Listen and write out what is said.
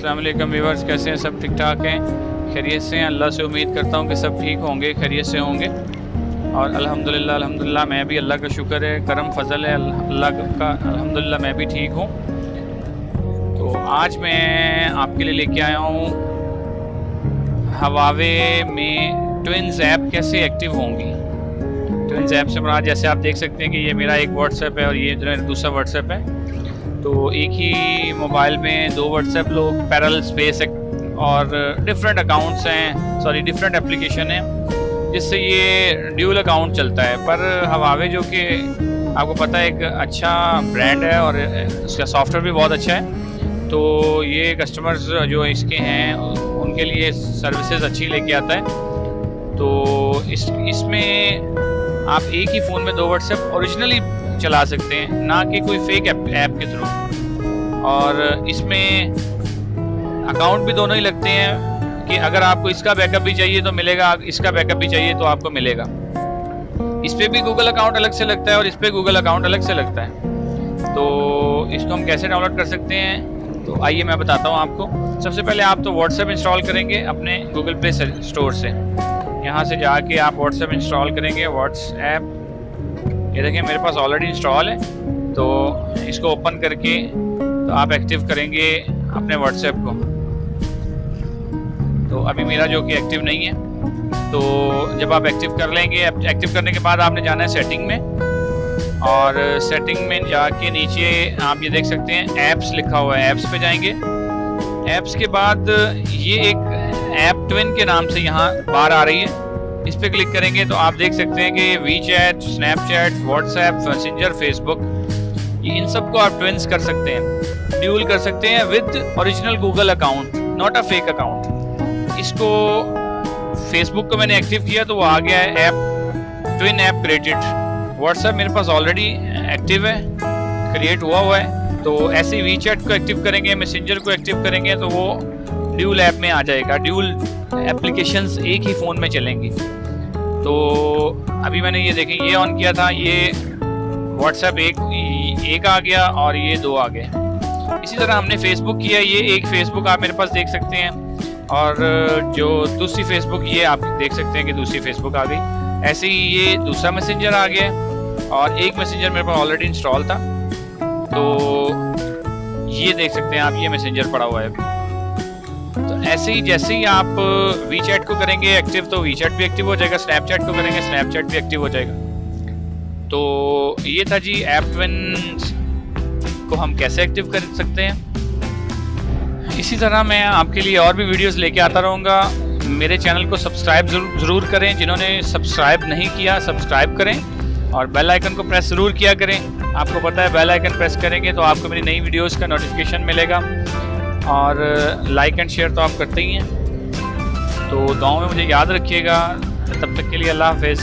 अस्सलाम वालेकुम व्यूअर्स, कैसे हैं? सब ठीक ठाक हैं, खैरियत से हैं? अल्लाह से उम्मीद करता हूँ कि सब ठीक होंगे, खैरियत से होंगे। और अल्हम्दुलिल्लाह मैं भी, अल्लाह का शुक्र है, करम फजल है अल्लाह का, अल्हम्दुलिल्लाह मैं भी ठीक हूँ। तो आज मैं आपके लिए लेके आया हूँ हवावे में ट्विंस ऐप कैसे एक्टिव होंगी। ट्विंस ऐप से मुराद, जैसे आप देख सकते हैं कि ये मेरा एक व्हाट्सएप है और ये जो है दूसरा व्हाट्सएप है। तो एक ही मोबाइल में दो व्हाट्सएप लोग पैरेलल स्पेस और डिफरेंट अकाउंट्स हैं, सॉरी डिफरेंट एप्लीकेशन हैं, जिससे ये ड्यूल अकाउंट चलता है। पर हवावे जो कि आपको पता है एक अच्छा ब्रांड है और उसका सॉफ्टवेयर भी बहुत अच्छा है, तो ये कस्टमर्स जो इसके हैं उनके लिए सर्विसेज अच्छी लेके आता है। तो इसमें आप एक ही फ़ोन में दो व्हाट्सएप ओरिजिनली चला सकते हैं, ना कि कोई फेक ऐप के थ्रू। और इसमें अकाउंट भी दोनों ही लगते हैं कि अगर आपको इसका बैकअप भी चाहिए तो मिलेगा, इसका बैकअप भी चाहिए तो आपको मिलेगा। इस पर भी गूगल अकाउंट अलग से लगता है और इस पर गूगल अकाउंट अलग से लगता है। तो इसको हम कैसे डाउनलोड कर सकते हैं, तो आइए मैं बताता हूँ आपको। सबसे पहले आप तो व्हाट्सएप इंस्टॉल करेंगे अपने गूगल प्ले स्टोर से। यहाँ से जाके आप व्हाट्सएप इंस्टॉल करेंगे। व्हाट्सएप ये देखिए मेरे पास ऑलरेडी इंस्टॉल है, तो इसको ओपन करके तो आप एक्टिव करेंगे अपने व्हाट्सएप को। तो अभी मेरा जो कि एक्टिव नहीं है, तो जब आप एक्टिव कर लेंगे, एक्टिव करने के बाद आपने जाना है सेटिंग में, और सेटिंग में जाके नीचे आप ये देख सकते हैं ऐप्स लिखा हुआ है, ऐप्स पे जाएंगे। ऐप्स के बाद ये एक ऐप ट्विन के नाम से यहाँ बार आ रही है, इस पर क्लिक करेंगे तो आप देख सकते हैं कि WeChat, Snapchat, WhatsApp, messenger, Facebook, ये इन सब को आप ट्विंस कर सकते हैं, ड्यूल कर सकते हैं with original Google account, not a fake account. इसको फेसबुक को मैंने एक्टिव किया तो वो आ गया है app twin app created. WhatsApp मेरे पास ऑलरेडी एक्टिव है, क्रिएट हुआ है। तो ऐसे वीचैट को एक्टिव करेंगे, मैसेंजर को एक्टिव करेंगे तो वो ड्यूल ऐप में आ जाएगा, ड्यूल एप्लीकेशंस एक ही फ़ोन में चलेंगी। तो अभी मैंने ये देखें, ये ऑन किया था, ये व्हाट्सएप एक आ गया और ये दो आ गए। इसी तरह हमने फेसबुक किया, ये एक फेसबुक आप मेरे पास देख सकते हैं, और जो दूसरी फेसबुक ये आप देख सकते हैं कि दूसरी फेसबुक आ गई। ऐसे ही ये दूसरा मैसेंजर आ गया और एक मैसेंजर मेरे पास ऑलरेडी इंस्टॉल था, तो ये देख सकते हैं आप, ये मैसेंजर पड़ा हुआ है। तो ऐसे ही जैसे ही आप वीचैट को करेंगे एक्टिव तो वीचैट भी एक्टिव हो जाएगा, स्नैपचैट को करेंगे स्नैपचैट भी एक्टिव हो जाएगा। तो ये था जी ऐप ट्विंस को हम कैसे एक्टिव कर सकते हैं। इसी तरह मैं आपके लिए और भी वीडियोस लेके आता रहूँगा। मेरे चैनल को सब्सक्राइब ज़रूर करें, जिन्होंने सब्सक्राइब नहीं किया सब्सक्राइब करें, और बेल आइकन को प्रेस ज़रूर किया करें। आपको पता है बेल आइकन प्रेस करेंगे तो आपको मेरी नई वीडियोस का नोटिफिकेशन मिलेगा, और लाइक एंड शेयर तो आप करते ही हैं। तो दुआओं में मुझे याद रखिएगा। तब तक के लिए अल्लाह हाफ़िज़।